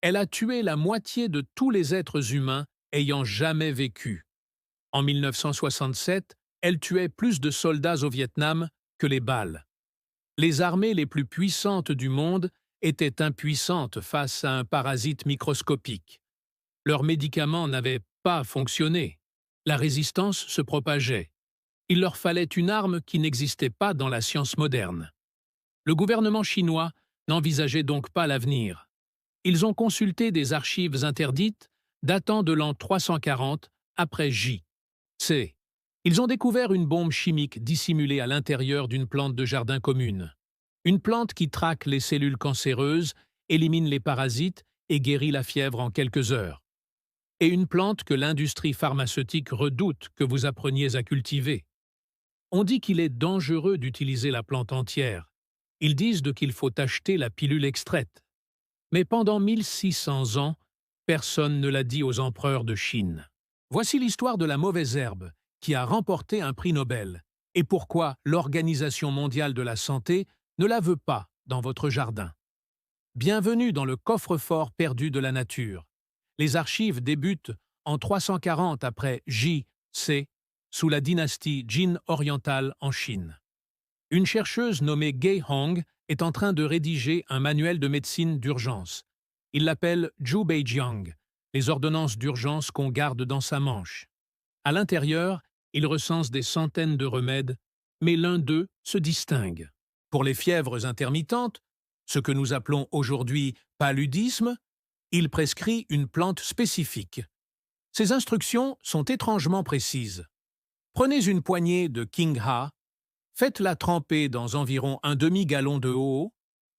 Elle a tué la moitié de tous les êtres humains ayant jamais vécu. En 1967, elle tuait plus de soldats au Vietnam que les balles. Les armées les plus puissantes du monde étaient impuissantes face à un parasite microscopique. Leurs médicaments n'avaient pas fonctionné. La résistance se propageait. Il leur fallait une arme qui n'existait pas dans la science moderne. Le gouvernement chinois n'envisageait donc pas l'avenir. Ils ont consulté des archives interdites datant de l'an 340 après J. C. Ils ont découvert une bombe chimique dissimulée à l'intérieur d'une plante de jardin commune. Une plante qui traque les cellules cancéreuses, élimine les parasites et guérit la fièvre en quelques heures. Et une plante que l'industrie pharmaceutique redoute que vous appreniez à cultiver. On dit qu'il est dangereux d'utiliser la plante entière. Ils disent qu'il faut acheter la pilule extraite. Mais pendant 1600 ans, personne ne l'a dit aux empereurs de Chine. Voici l'histoire de la mauvaise herbe, qui a remporté un prix Nobel, et pourquoi l'Organisation mondiale de la santé ne la veut pas dans votre jardin. Bienvenue dans le coffre-fort perdu de la nature. Les archives débutent en 340 après J.C. sous la dynastie Jin orientale en Chine. Une chercheuse nommée Gei Hong est en train de rédiger un manuel de médecine d'urgence. Il l'appelle Zhu Beijiang, les ordonnances d'urgence qu'on garde dans sa manche. À l'intérieur, il recense des centaines de remèdes, mais l'un d'eux se distingue. Pour les fièvres intermittentes, ce que nous appelons aujourd'hui paludisme, il prescrit une plante spécifique. Ses instructions sont étrangement précises. Prenez une poignée de Qingha, faites-la tremper dans environ un demi-gallon de eau,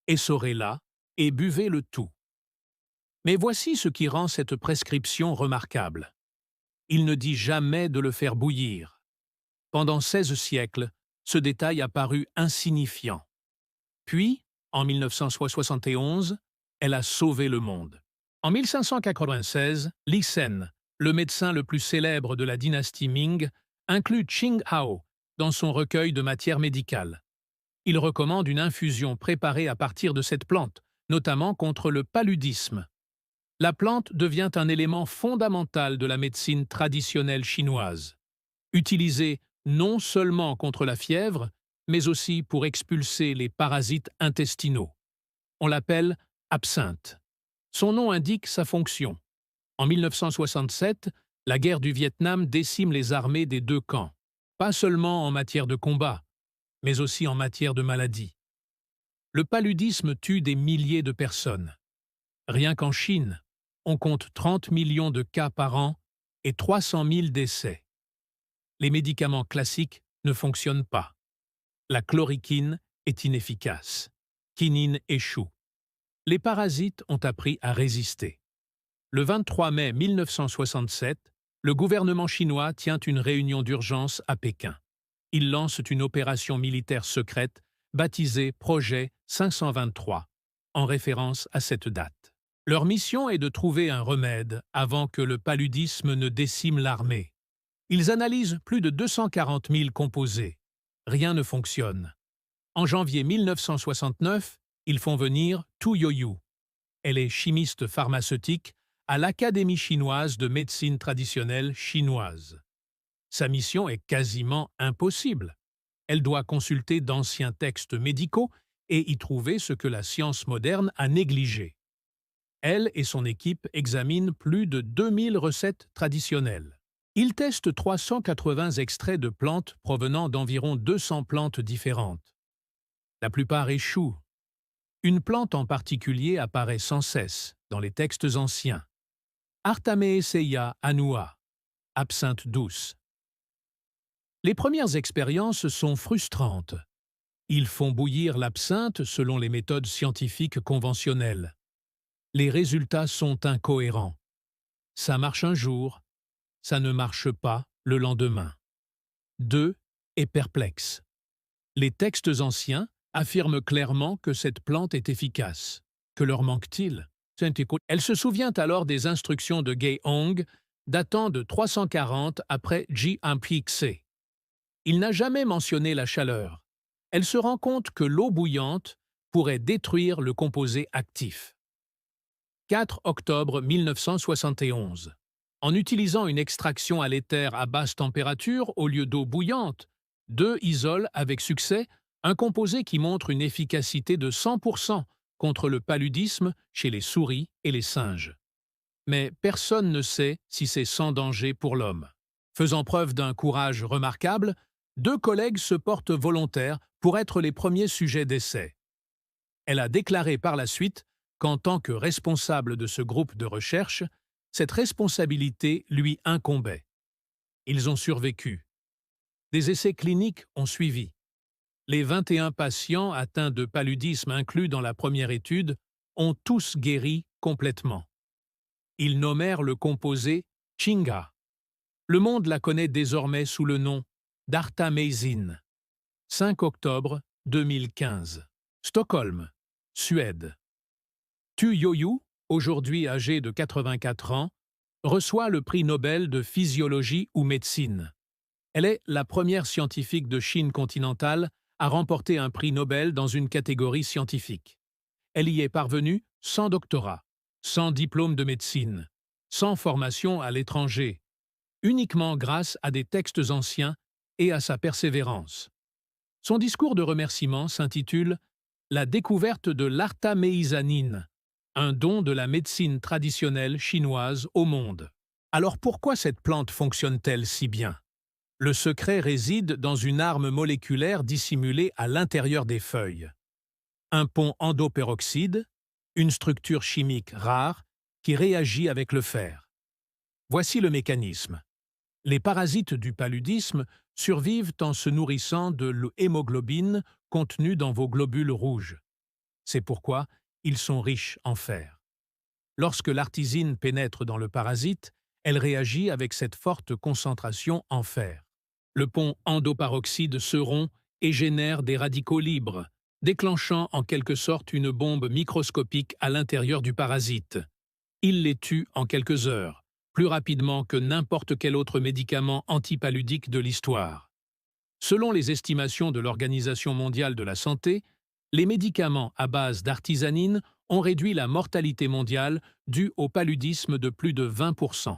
essorez-la et buvez le tout. Mais voici ce qui rend cette prescription remarquable. Il ne dit jamais de le faire bouillir. Pendant 16 siècles, ce détail a paru insignifiant. Puis, en 1971, elle a sauvé le monde. En 1596, Li Sen, le médecin le plus célèbre de la dynastie Ming, inclut Qing Hao dans son recueil de matières médicales. Il recommande une infusion préparée à partir de cette plante, notamment contre le paludisme. La plante devient un élément fondamental de la médecine traditionnelle chinoise, utilisée non seulement contre la fièvre, mais aussi pour expulser les parasites intestinaux. On l'appelle absinthe. Son nom indique sa fonction. En 1967, la guerre du Vietnam décime les armées des deux camps, pas seulement en matière de combat, mais aussi en matière de maladie. Le paludisme tue des milliers de personnes. Rien qu'en Chine, on compte 30 millions de cas par an et 300 000 décès. Les médicaments classiques ne fonctionnent pas. La chloroquine est inefficace. Quinine échoue. Les parasites ont appris à résister. Le 23 mai 1967, le gouvernement chinois tient une réunion d'urgence à Pékin. Il lance une opération militaire secrète baptisée Projet 523, en référence à cette date. Leur mission est de trouver un remède avant que le paludisme ne décime l'armée. Ils analysent plus de 240 000 composés. Rien ne fonctionne. En janvier 1969, ils font venir Tu Youyou. Elle est chimiste pharmaceutique à l'Académie chinoise de médecine traditionnelle chinoise. Sa mission est quasiment impossible. Elle doit consulter d'anciens textes médicaux et y trouver ce que la science moderne a négligé. Elle et son équipe examinent plus de 2000 recettes traditionnelles. Ils testent 380 extraits de plantes provenant d'environ 200 plantes différentes. La plupart échouent. Une plante en particulier apparaît sans cesse dans les textes anciens. Artamaeseia annua, absinthe douce. Les premières expériences sont frustrantes. Ils font bouillir l'absinthe selon les méthodes scientifiques conventionnelles. Les résultats sont incohérents. Ça marche un jour, ça ne marche pas le lendemain. Deux est perplexe. Les textes anciens affirment clairement que cette plante est efficace. Que leur manque-t-il? Elle se souvient alors des instructions de Gei Hong datant de 340 après Ji-Ampik-Se. Il n'a jamais mentionné la chaleur. Elle se rend compte que l'eau bouillante pourrait détruire le composé actif. 4 octobre 1971. En utilisant une extraction à l'éther à basse température au lieu d'eau bouillante, 2 isolent avec succès un composé qui montre une efficacité de 100% contre le paludisme chez les souris et les singes. Mais personne ne sait si c'est sans danger pour l'homme. Faisant preuve d'un courage remarquable, 2 collègues se portent volontaires pour être les premiers sujets d'essai. Elle a déclaré par la suite qu'en tant que responsable de ce groupe de recherche, cette responsabilité lui incombait. Ils ont survécu. Des essais cliniques ont suivi. Les 21 patients atteints de paludisme inclus dans la première étude ont tous guéri complètement. Ils nommèrent le composé Chinga. Le monde la connaît désormais sous le nom d'artamazine. 5 octobre 2015. Stockholm, Suède. Tu Youyou, aujourd'hui âgé de 84 ans, reçoit le prix Nobel de physiologie ou médecine. Elle est la première scientifique de Chine continentale à remporter un prix Nobel dans une catégorie scientifique. Elle y est parvenue sans doctorat, sans diplôme de médecine, sans formation à l'étranger, uniquement grâce à des textes anciens et à sa persévérance. Son discours de remerciement s'intitule « La découverte de l'artaméisanine, un don de la médecine traditionnelle chinoise au monde ». Alors pourquoi cette plante fonctionne-t-elle si bien? Le secret réside dans une arme moléculaire dissimulée à l'intérieur des feuilles. Un pont endoperoxyde, une structure chimique rare qui réagit avec le fer. Voici le mécanisme. Les parasites du paludisme survivent en se nourrissant de l'hémoglobine contenue dans vos globules rouges. C'est pourquoi ils sont riches en fer. Lorsque l'artisine pénètre dans le parasite, elle réagit avec cette forte concentration en fer. Le pont endoperoxyde se rompt et génère des radicaux libres, déclenchant en quelque sorte une bombe microscopique à l'intérieur du parasite. Il les tue en quelques heures, plus rapidement que n'importe quel autre médicament antipaludique de l'histoire. Selon les estimations de l'Organisation mondiale de la santé, les médicaments à base d'artisanine ont réduit la mortalité mondiale due au paludisme de plus de 20%.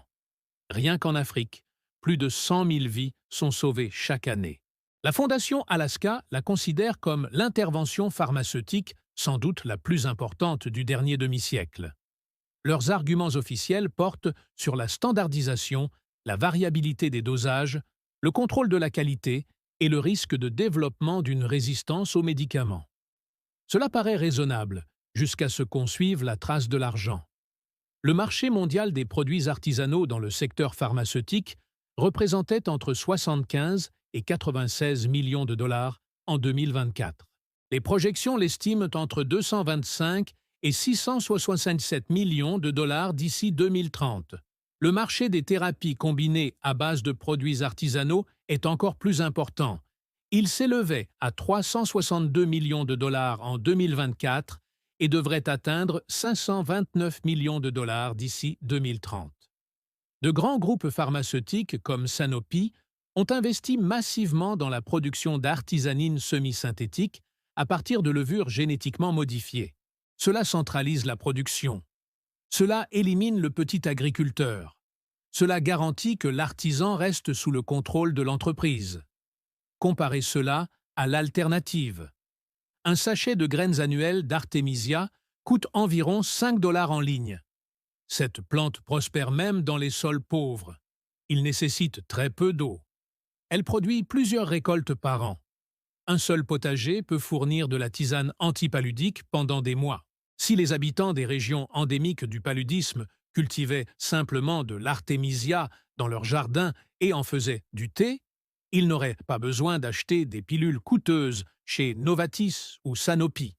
Rien qu'en Afrique, plus de 100 000 vies sont sauvées chaque année. La Fondation Alaska la considère comme l'intervention pharmaceutique sans doute la plus importante du dernier demi-siècle. Leurs arguments officiels portent sur la standardisation, la variabilité des dosages, le contrôle de la qualité et le risque de développement d'une résistance aux médicaments. Cela paraît raisonnable, jusqu'à ce qu'on suive la trace de l'argent. Le marché mondial des produits artisanaux dans le secteur pharmaceutique représentait entre 75 et 96 millions de dollars en 2024. Les projections l'estiment entre 225 et 667 millions de dollars d'ici 2030. Le marché des thérapies combinées à base de produits artisanaux est encore plus important. Il s'élevait à 362 millions de dollars en 2024 et devrait atteindre 529 millions de dollars d'ici 2030. De grands groupes pharmaceutiques comme Sanofi ont investi massivement dans la production d'artisanine semi-synthétique à partir de levures génétiquement modifiées. Cela centralise la production. Cela élimine le petit agriculteur. Cela garantit que l'artisan reste sous le contrôle de l'entreprise. Comparez cela à l'alternative. Un sachet de graines annuelles d'Artemisia coûte environ 5 $ en ligne. Cette plante prospère même dans les sols pauvres. Il nécessite très peu d'eau. Elle produit plusieurs récoltes par an. Un seul potager peut fournir de la tisane antipaludique pendant des mois. Si les habitants des régions endémiques du paludisme cultivaient simplement de l'artémisia dans leur jardin et en faisaient du thé, ils n'auraient pas besoin d'acheter des pilules coûteuses chez Novartis ou Sanofi.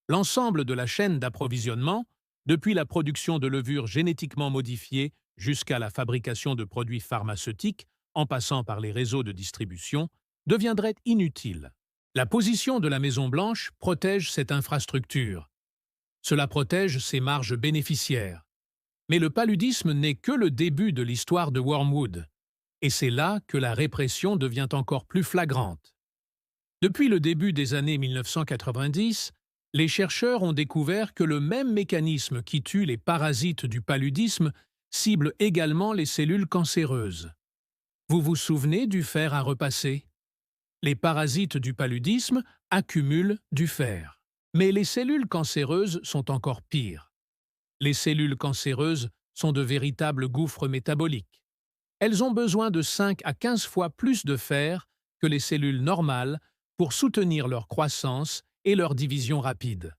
L'ensemble de la chaîne d'approvisionnement, depuis la production de levures génétiquement modifiées jusqu'à la fabrication de produits pharmaceutiques, en passant par les réseaux de distribution, deviendrait inutile. La position de la Maison-Blanche protège cette infrastructure. Cela protège ses marges bénéficiaires. Mais le paludisme n'est que le début de l'histoire de Wormwood. Et c'est là que la répression devient encore plus flagrante. Depuis le début des années 1990, Les chercheurs ont découvert que le même mécanisme qui tue les parasites du paludisme cible également les cellules cancéreuses. Vous vous souvenez du fer à repasser? Les parasites du paludisme accumulent du fer. Mais les cellules cancéreuses sont encore pires. Les cellules cancéreuses sont de véritables gouffres métaboliques. Elles ont besoin de 5 à 15 fois plus de fer que les cellules normales pour soutenir leur croissance et leur division rapide.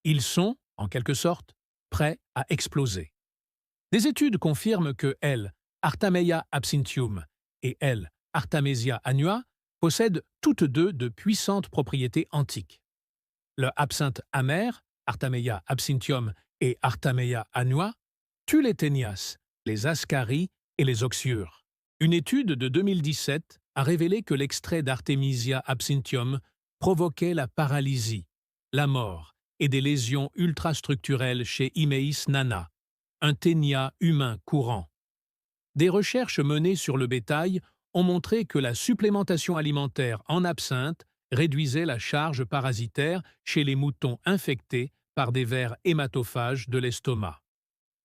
Ils sont, en quelque sorte, prêts à exploser. Des études confirment que L. Artemia absinthium et L. Artemisia annua possèdent toutes deux de puissantes propriétés antiques. Le absinthe amer, Artemia absinthium et Artemia annua, tue les ténias, les ascaries et les oxyures. Une étude de 2017 a révélé que l'extrait d'Artemisia absinthium provoquait la paralysie, la mort et des lésions ultrastructurelles chez Imeis nana, un ténia humain courant. Des recherches menées sur le bétail ont montré que la supplémentation alimentaire en absinthe réduisait la charge parasitaire chez les moutons infectés par des vers hématophages de l'estomac.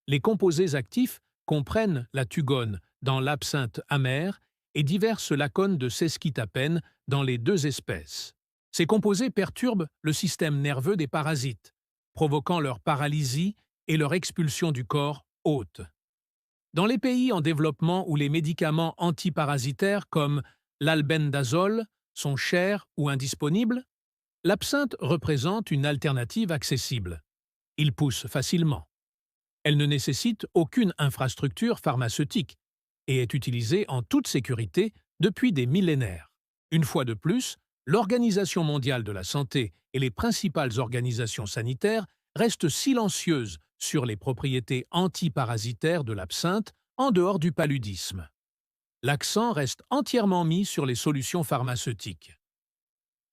Les composés actifs comprennent la tugone dans l'absinthe amer et diverses lacones de sesquiterpènes dans les deux espèces. Ces composés perturbent le système nerveux des parasites, provoquant leur paralysie et leur expulsion du corps hôte. Dans les pays en développement où les médicaments antiparasitaires comme l'albendazole sont chers ou indisponibles, l'absinthe représente une alternative accessible. Il pousse facilement. Elle ne nécessite aucune infrastructure pharmaceutique et est utilisée en toute sécurité depuis des millénaires. Une fois de plus, l'Organisation mondiale de la santé et les principales organisations sanitaires restent silencieuses sur les propriétés antiparasitaires de l'absinthe en dehors du paludisme. L'accent reste entièrement mis sur les solutions pharmaceutiques.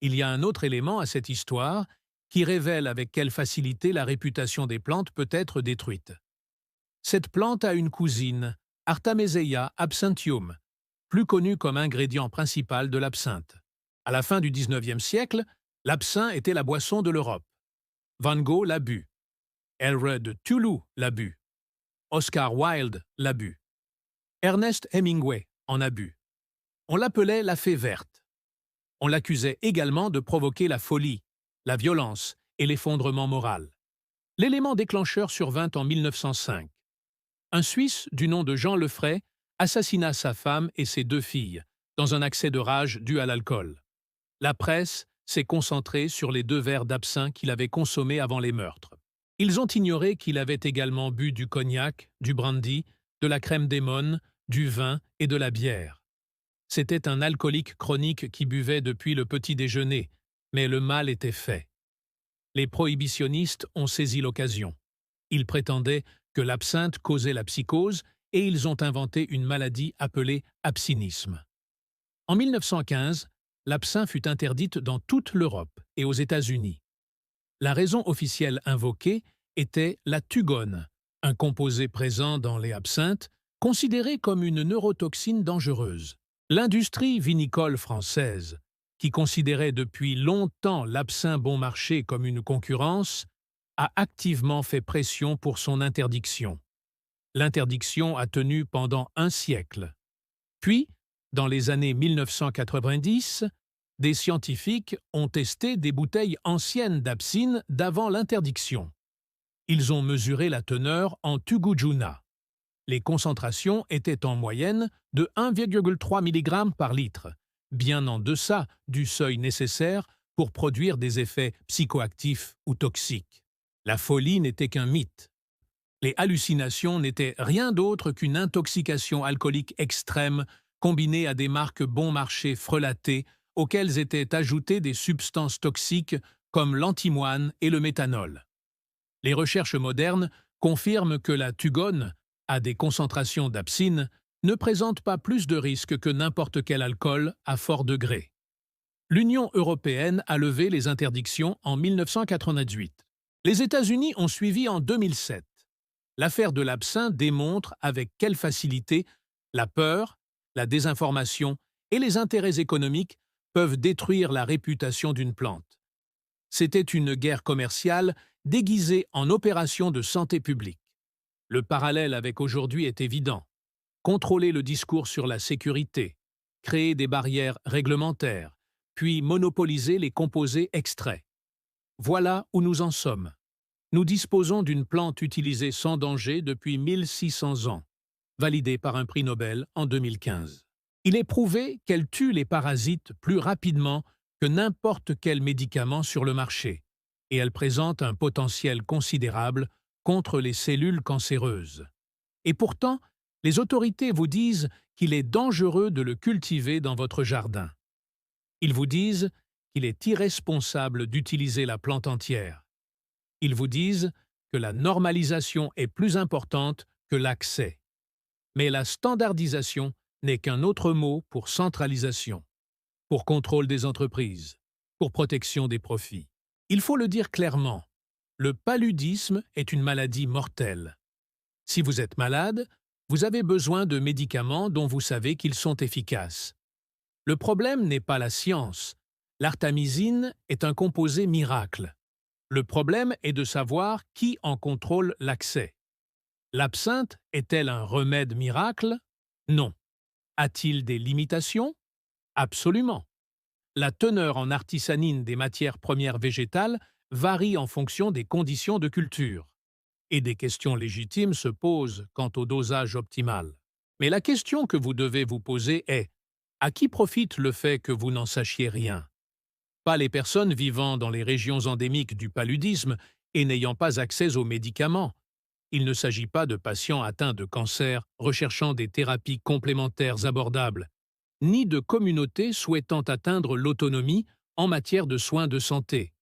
Il y a un autre élément à cette histoire qui révèle avec quelle facilité la réputation des plantes peut être détruite. Cette plante a une cousine, Artemisia absinthium, plus connue comme ingrédient principal de l'absinthe. À la fin du XIXe siècle, l'absinthe était la boisson de l'Europe. Van Gogh l'a bu. Alfred Toulouse l'a bu. Oscar Wilde l'a bu. Ernest Hemingway en a bu. On l'appelait la fée verte. On l'accusait également de provoquer la folie, la violence et l'effondrement moral. L'élément déclencheur survint en 1905. Un Suisse du nom de Jean Lefray assassina sa femme et ses 2 filles dans un accès de rage dû à l'alcool. La presse s'est concentrée sur les 2 verres d'absinthe qu'il avait consommés avant les meurtres. Ils ont ignoré qu'il avait également bu du cognac, du brandy, de la crème d'émone, du vin et de la bière. C'était un alcoolique chronique qui buvait depuis le petit déjeuner, mais le mal était fait. Les prohibitionnistes ont saisi l'occasion. Ils prétendaient que l'absinthe causait la psychose et ils ont inventé une maladie appelée absinisme. En 1915, l'absinthe fut interdite dans toute l'Europe et aux États-Unis. La raison officielle invoquée était la tugone, un composé présent dans les absinthes, considéré comme une neurotoxine dangereuse. L'industrie vinicole française, qui considérait depuis longtemps l'absinthe bon marché comme une concurrence, a activement fait pression pour son interdiction. L'interdiction a tenu pendant un siècle. Puis, dans les années 1990, des scientifiques ont testé des bouteilles anciennes d'absinthe d'avant l'interdiction. Ils ont mesuré la teneur en tugujuna. Les concentrations étaient en moyenne de 1,3 mg par litre, bien en deçà du seuil nécessaire pour produire des effets psychoactifs ou toxiques. La folie n'était qu'un mythe. Les hallucinations n'étaient rien d'autre qu'une intoxication alcoolique extrême combinée à des marques bon marché frelatées auxquelles étaient ajoutées des substances toxiques comme l'antimoine et le méthanol. Les recherches modernes confirment que la tugone, à des concentrations d'absinthe, ne présente pas plus de risques que n'importe quel alcool à fort degré. L'Union européenne a levé les interdictions en 1998. Les États-Unis ont suivi en 2007. L'affaire de l'absinthe démontre avec quelle facilité la peur, la désinformation et les intérêts économiques peuvent détruire la réputation d'une plante. C'était une guerre commerciale déguisée en opération de santé publique. Le parallèle avec aujourd'hui est évident. Contrôler le discours sur la sécurité, créer des barrières réglementaires, puis monopoliser les composés extraits. Voilà où nous en sommes. Nous disposons d'une plante utilisée sans danger depuis 1600 ans, validée par un prix Nobel en 2015. Il est prouvé qu'elle tue les parasites plus rapidement que n'importe quel médicament sur le marché, et elle présente un potentiel considérable contre les cellules cancéreuses. Et pourtant, les autorités vous disent qu'il est dangereux de le cultiver dans votre jardin. Ils vous disent qu'il est irresponsable d'utiliser la plante entière. Ils vous disent que la normalisation est plus importante que l'accès. Mais la standardisation n'est qu'un autre mot pour centralisation, pour contrôle des entreprises, pour protection des profits. Il faut le dire clairement, le paludisme est une maladie mortelle. Si vous êtes malade, vous avez besoin de médicaments dont vous savez qu'ils sont efficaces. Le problème n'est pas la science. L'artémisine est un composé miracle. Le problème est de savoir qui en contrôle l'accès. L'absinthe est-elle un remède miracle? Non. A-t-il des limitations? Absolument. La teneur en artisanine des matières premières végétales varie en fonction des conditions de culture. Et des questions légitimes se posent quant au dosage optimal. Mais la question que vous devez vous poser est: à qui profite le fait que vous n'en sachiez rien? Pas les personnes vivant dans les régions endémiques du paludisme et n'ayant pas accès aux médicaments. Il ne s'agit pas de patients atteints de cancer recherchant des thérapies complémentaires abordables, ni de communautés souhaitant atteindre l'autonomie en matière de soins de santé.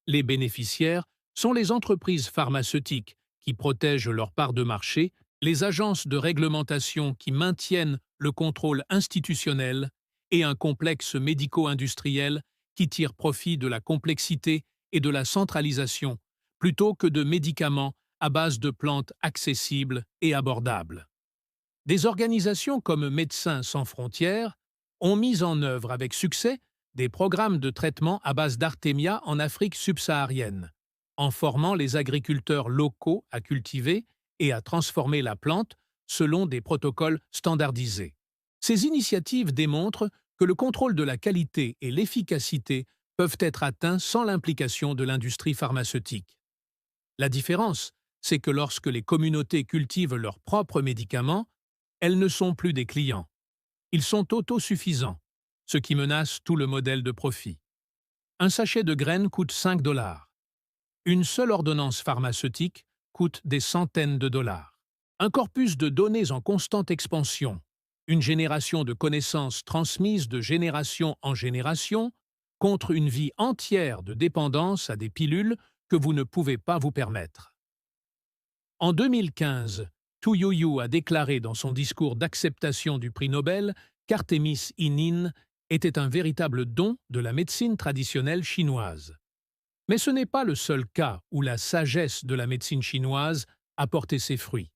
Les bénéficiaires sont les entreprises pharmaceutiques qui protègent leur part de marché, les agences de réglementation qui maintiennent le contrôle institutionnel et un complexe médico-industriel qui tire profit de la complexité et de la centralisation, plutôt que de médicaments à base de plantes accessibles et abordables. Des organisations comme Médecins sans frontières ont mis en œuvre avec succès des programmes de traitement à base d'artémia en Afrique subsaharienne, en formant les agriculteurs locaux à cultiver et à transformer la plante selon des protocoles standardisés. Ces initiatives démontrent que le contrôle de la qualité et l'efficacité peuvent être atteints sans l'implication de l'industrie pharmaceutique. La différence, c'est que lorsque les communautés cultivent leurs propres médicaments, elles ne sont plus des clients. Ils sont autosuffisants, ce qui menace tout le modèle de profit. Un sachet de graines coûte 5 $. Une seule ordonnance pharmaceutique coûte des centaines de dollars. Un corpus de données en constante expansion, une génération de connaissances transmises de génération en génération, contre une vie entière de dépendance à des pilules que vous ne pouvez pas vous permettre. En 2015, Tu Youyou a déclaré dans son discours d'acceptation du prix Nobel qu'Artémis Inin était un véritable don de la médecine traditionnelle chinoise. Mais ce n'est pas le seul cas où la sagesse de la médecine chinoise a porté ses fruits.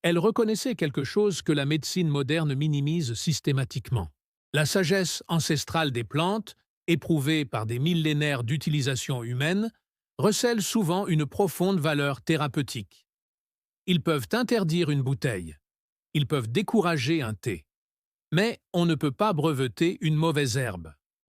Elle reconnaissait quelque chose que la médecine moderne minimise systématiquement. La sagesse ancestrale des plantes, éprouvée par des millénaires d'utilisation humaine, recèle souvent une profonde valeur thérapeutique. Ils peuvent interdire une bouteille. Ils peuvent décourager un thé. Mais on ne peut pas breveter une mauvaise herbe.